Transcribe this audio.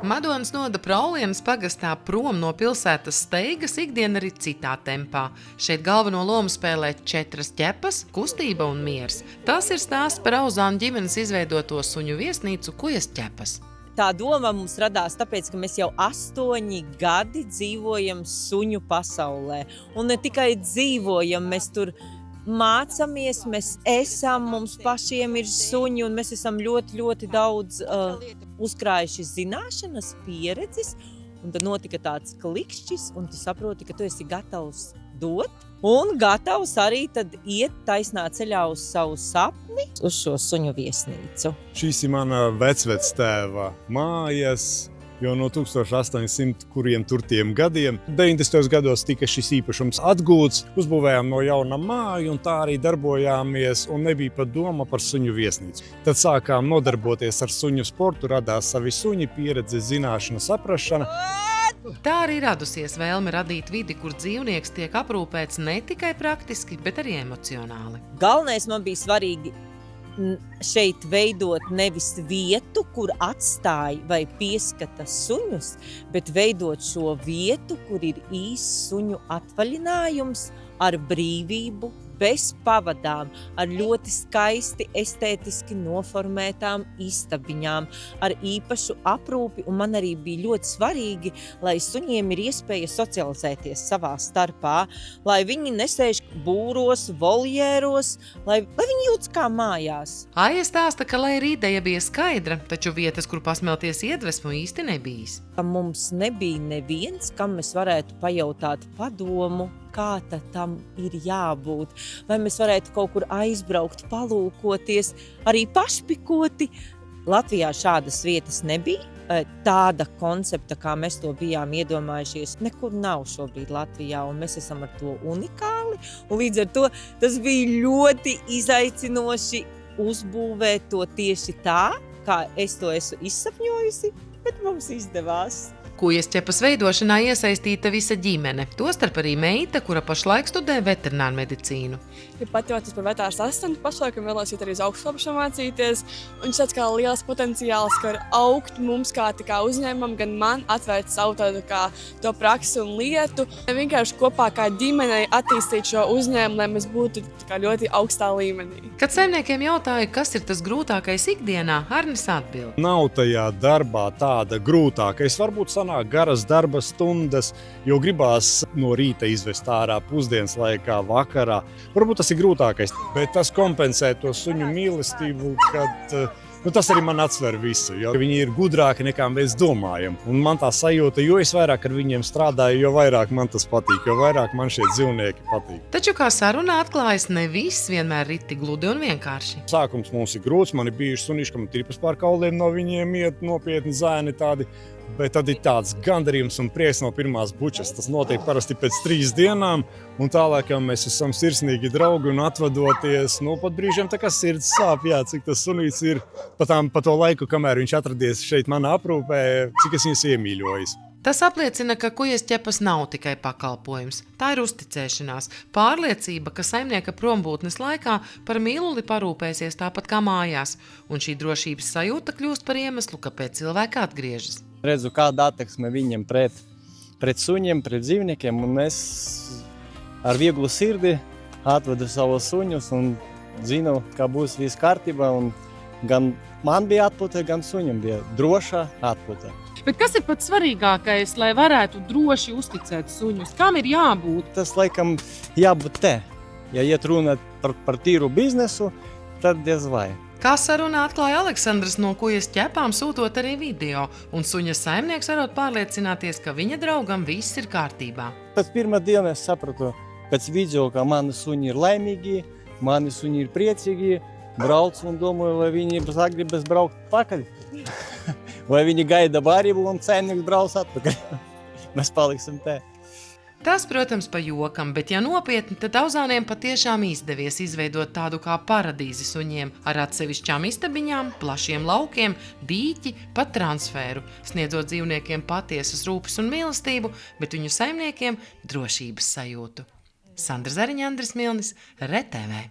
Madonas noda Praulienas pagastā prom no pilsētas steigas ikdiena arī citā tempā. Šeit galveno lomu spēlē 4 ķepas, kustība un miers. Tas ir stāsts par Auzānu ģimenes izveidoto suņu viesnīcu Kujas ķepas. Tā doma mums radās tāpēc, ka mēs jau 8 gadi dzīvojam suņu pasaulē. Un ne tikai dzīvojam, mēs tur mācamies, mēs esam, mums pašiem ir suņi un mēs esam ļoti daudz uzkrājuši zināšanas, pieredzes. Un tad notika tāds klikšķis un tu saproti, ka tu esi gatavs dot un gatavs arī tad iet taisnā ceļā uz savu sapni, uz šo suņu viesnīcu. Šīs ir mana vecvectēva mājas, jo no 1800 kuriem tur tiem gadiem, 90. gados tika šis īpašums atgūts, uzbūvējām no jauna māju un tā arī darbojāmies un nebija pat doma par suņu viesnīcu. Tad sākām nodarboties ar suņu sportu, radās savi suņi, pieredze, zināšana, saprašana. Tā arī radusies vēlme radīt vidi, kur dzīvnieks tiek aprūpēts ne tikai praktiski, bet arī emocionāli. Galvenais man bija svarīgi šeit veidot nevis vietu, kur atstāj vai pieskata suņus, bet veidot šo vietu, kur ir īsts suņu atvaļinājums ar brīvību, bez pavadām, ar ļoti skaisti, estētiski noformētām istabiņām, ar īpašu aprūpi, un man arī bija ļoti svarīgi, lai suņiem ir iespēja socializēties savā starpā, lai viņi nesēž būros, voljēros, lai viņi jūtas kā mājās. Aija stāsta, ka lai arī ideja bija skaidra, taču vietas, kur pasmelties iedvesmu, īsti nebijis. Mums nebija neviens, kam mēs varētu pajautāt padomu, kā tam ir jābūt, vai mēs varētu kaut kur aizbraukt, palūkoties, arī pašpikoti. Latvijā šādas vietas nebija, tāda koncepta, kā mēs to bijām iedomājušies, nekur nav šobrīd Latvijā, un mēs esam ar to unikāli, un līdz ar to tas bija ļoti izaicinoši uzbūvēt to tieši tā, kā es to esmu izsapņojusi, bet mums izdevās. Kujas ķepas veidošanā iesaistīta visa ģimene, tostarp arī meita, kura pašlaik studē veterinārmedicīnu. Ja patriotis par vetārs asistentu pašlaik un vēlos iet arī uz augstskološanu mācīties. Un šis kā liels potenciāls, ka var augt mums kā uzņēmumam, gan man atvērt savu tādu kā to praksi un lietu. Vienkārši kopā kā ģimenei attīstīt šo uzņēmumu, lai mēs būtu ļoti augstā līmenī. Kad saimniekiem jautāja, kas ir tas grūtākais ikdienā, Arnis atbild. Nav tajā darbā tāda grūtākais, varbūt sanāk garas darba stundas, jo gribās no rīta izvest ārā pusdienas laikā, vakarā. Varbūt tas ir grūtākais, bet tas kompensē to suņu mīlestību, kad tas arī man atsver visu, jo viņi ir gudrāki nekā mēs domājam. Un man tā sajūta, jo es vairāk ar viņiem strādāju, jo vairāk man tas patīk, jo vairāk man šie dzīvnieki patīk. Taču, kā sarunā atklājas, ne viss vienmēr ir tik gludi un vienkārši. Sākums mums ir grūts, man ir bijuši sunīši, kam tirpas pār kauliem no viņiem iet nopietni zēni tādi. Bet tad ir tāds gandarījums un prieks no pirmās bučas. Tas notiek parasti pēc 3 dienām, un tālāk jau mēs esam sirsnīgi draugi un atvadoties. Pat brīžiem tā kā sirds sāp, cik tas sunīts ir pa to laiku, kamēr viņš atradies šeit manā aprūpē, cik es viņus iemīļojis. Tas apliecina, ka kujas ķepas nav tikai pakalpojums. Tā ir uzticēšanās, pārliecība, ka saimnieka prombūtnes laikā par mīluli parūpēsies tāpat kā mājās, un šī drošības sajūta kļūst par iemeslu, kāpēc cilvēki atgriežas. Redzu, kāda attieksme viņiem pret suņiem, pret dzīvniekiem, un es ar vieglu sirdi atvedu savus suņus un zinu, ka būs viss kārtībā, un gan man bija atpūta, gan suņam bija droša atpūta. Bet kas ir pats svarīgākais, lai varētu droši uzticēt suņus? Kam ir jābūt? Tas laikam jābūt te. Ja iet runa par tīru biznesu, tad diez vai. Kā sarunā atklāja Aleksandrs no kujas ķepām, sūtot arī video, un suņa saimnieks varot pārliecināties, ka viņa draugam viss ir kārtībā. Pēc pirmā diena es sapratu pēc video, ka mani suņi ir laimīgi, mani suņi ir priecīgi, braucu un domāju, vai viņi gribas braukt pakaļ. Vai viņi gaida barību un saimnieks brauc atpakaļ. Mēs paliksim te. Tas, protams, pa jokam, bet ja nopietni, tad Auzāniem patiešām izdevies izveidot tādu kā paradīzi suņiem ar atsevišķām istabiņām, plašiem laukiem, dīķi, pat transferu, sniedzot dzīvniekiem patiesas rūpes un mīlestību, bet viņu saimniekiem drošības sajūtu. Sandra Zariņa, Andris Milnis, RTV.